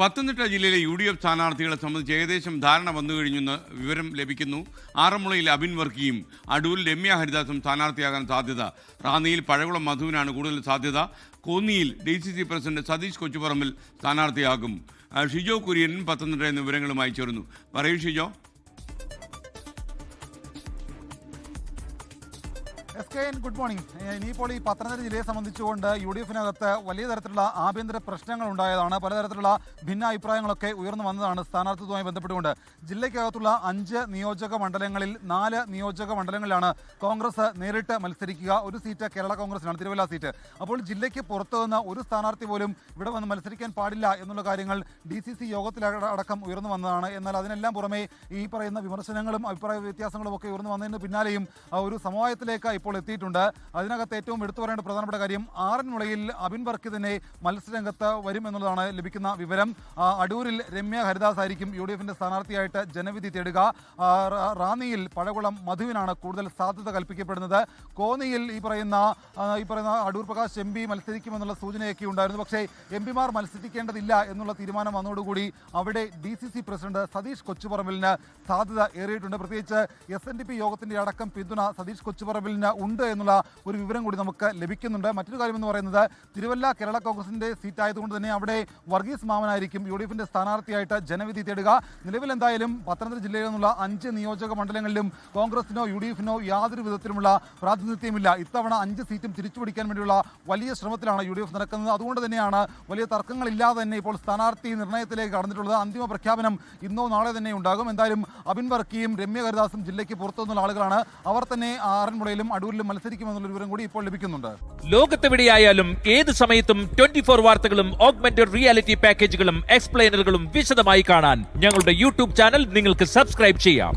പത്തനംതിട്ട ജില്ലയിലെ UDF സ്ഥാനാർത്ഥികളെ സംബന്ധിച്ച് ഏകദേശം ധാരണ വന്നു കഴിഞ്ഞെന്ന് വിവരം ലഭിക്കുന്നു. ആറന്മുളയിൽ അബിൻ വർക്കിയും അടൂരിൽ രമ്യ ഹരിദാസും സ്ഥാനാർത്ഥിയാകാൻ സാധ്യത. റാന്നിയിൽ പഴകുളം മധുവിനാണ് കൂടുതൽ സാധ്യത. കോന്നിയിൽ DCC പ്രസിഡന്റ് സതീഷ് കൊച്ചുപറമ്പിൽ സ്ഥാനാർത്ഥിയാകും. ഷിജോ കുര്യൻ പത്തനംതിട്ട എന്ന വിവരങ്ങളുമായി ചേർന്നു. പറയൂ ഷിജോ. Good morning. ഇനിയിപ്പോൾ ഈ പത്തനംതിട്ട ജില്ലയെ സംബന്ധിച്ചുകൊണ്ട് UDF-നകത്ത് വലിയ തരത്തിലുള്ള ആഭ്യന്തര പ്രശ്നങ്ങൾ ഉണ്ടായതാണ്. പലതരത്തിലുള്ള ഭിന്ന അഭിപ്രായങ്ങളൊക്കെ ഉയർന്നു വന്നതാണ് സ്ഥാനാർത്ഥിത്വവുമായി ബന്ധപ്പെട്ടുകൊണ്ട്. ജില്ലയ്ക്കകത്തുള്ള 5 നിയോജക മണ്ഡലങ്ങളിൽ 4 നിയോജക മണ്ഡലങ്ങളിലാണ് കോൺഗ്രസ് നേരിട്ട് മത്സരിക്കുക. ഒരു സീറ്റ് കേരള കോൺഗ്രസിനാണ്, തിരുവല്ല സീറ്റ്. അപ്പോൾ ജില്ലയ്ക്ക് പുറത്തു നിന്ന് ഒരു സ്ഥാനാർത്ഥി പോലും ഇവിടെ വന്ന് മത്സരിക്കാൻ പാടില്ല എന്നുള്ള കാര്യങ്ങൾ DCC യോഗത്തിലടക്കം ഉയർന്നു വന്നതാണ്. എന്നാൽ അതിനെല്ലാം പുറമെ ഈ പറയുന്ന വിമർശനങ്ങളും അഭിപ്രായ വ്യത്യാസങ്ങളും ഒക്കെ ഉയർന്നു വന്നതിന് പിന്നാലെയും ഒരു സമവായത്തിലേക്ക് ഇപ്പോൾ എത്തിയിട്ടുണ്ട്. അതിനകത്ത് ഏറ്റവും എടുത്തു പറയേണ്ട പ്രധാനപ്പെട്ട കാര്യം ആറന്മുളയിൽ അബിൻ വർക്കി തന്നെ മത്സരരംഗത്ത് വരും എന്നുള്ളതാണ് ലഭിക്കുന്ന വിവരം. അടൂരിൽ രമ്യ ഹരിദാസ് ആയിരിക്കും UDF-ന്റെ സ്ഥാനാർത്ഥിയായിട്ട് ജനവിധി തേടുക. റാന്നിയിൽ പഴകുളം മധുവിനാണ് കൂടുതൽ സാധ്യത കൽപ്പിക്കപ്പെടുന്നത്. കോന്നിയിൽ ഈ പറയുന്ന അടൂർ പ്രകാശ് MP മത്സരിക്കുമെന്നുള്ള സൂചനയൊക്കെ ഉണ്ടായിരുന്നു. പക്ഷേ MP-മാർ മത്സരിക്കേണ്ടതില്ല എന്നുള്ള തീരുമാനം വന്നതോടുകൂടി അവിടെ DCC പ്രസിഡന്റ് സതീഷ് കൊച്ചുപറമ്പിലിന് സാധ്യത ഏറിയിട്ടുണ്ട്. പ്രത്യേകിച്ച് SNDP യോഗത്തിന്റെ അടക്കം പിന്തുണ സതീഷ് കൊച്ചുപറമ്പിലിന് ഉണ്ട് എന്നുള്ള ഒരു വിവരം കൂടി നമുക്ക് ലഭിക്കുന്നുണ്ട്. മറ്റൊരു കാര്യമെന്ന് പറയുന്നത് തിരുവല്ല കേരള കോൺഗ്രസിന്റെ സീറ്റായതുകൊണ്ട് തന്നെ അവിടെ വർഗീസ് മാമനായിരിക്കും UDF-ന്റെ സ്ഥാനാർത്ഥിയായിട്ട് ജനവിധി തേടുക. നിലവിൽ എന്തായാലും പത്തനംതിട്ട ജില്ലയിൽ നിന്നുള്ള 5 നിയോജക മണ്ഡലങ്ങളിലും കോൺഗ്രസിനോ UDF-നോ യാതൊരു വിധത്തിലുമുള്ള പ്രാതിനിധ്യമില്ല. ഇത്തവണ 5 സീറ്റും തിരിച്ചുപിടിക്കാൻ വേണ്ടിയുള്ള വലിയ ശ്രമത്തിലാണ് UDF നടക്കുന്നത്. അതുകൊണ്ട് തന്നെയാണ് വലിയ തർക്കങ്ങളില്ലാതെ തന്നെ ഇപ്പോൾ സ്ഥാനാർത്ഥി നിർണയത്തിലേക്ക് കടന്നിട്ടുള്ളത്. അന്തിമ പ്രഖ്യാപനം ഇന്നോ നാളെ തന്നെ ഉണ്ടാകും. എന്തായാലും അബിൻ വർക്കിയും രമ്യ ഹരിദാസും ജില്ലയ്ക്ക് പുറത്തുനിന്നുള്ള ആളുകളാണ്. അവർ തന്നെ ആറന്മുളയിലും അടൂരിലും മത്സരിക്കുമെന്നുള്ള വിവരം കൂടി ഇപ്പോൾ ലഭിക്കുന്നുണ്ട്. ലോകത്തെവിടെയായാലും ഏത് സമയത്തും 24 വാർത്തകളും ഓഗ്മെന്റഡ് റിയാലിറ്റി പാക്കേജുകളും എക്സ്പ്ലെയിനറുകളും വിശദമായി കാണാൻ ഞങ്ങളുടെ YouTube ചാനൽ നിങ്ങൾക്ക് സബ്സ്ക്രൈബ് ചെയ്യാം.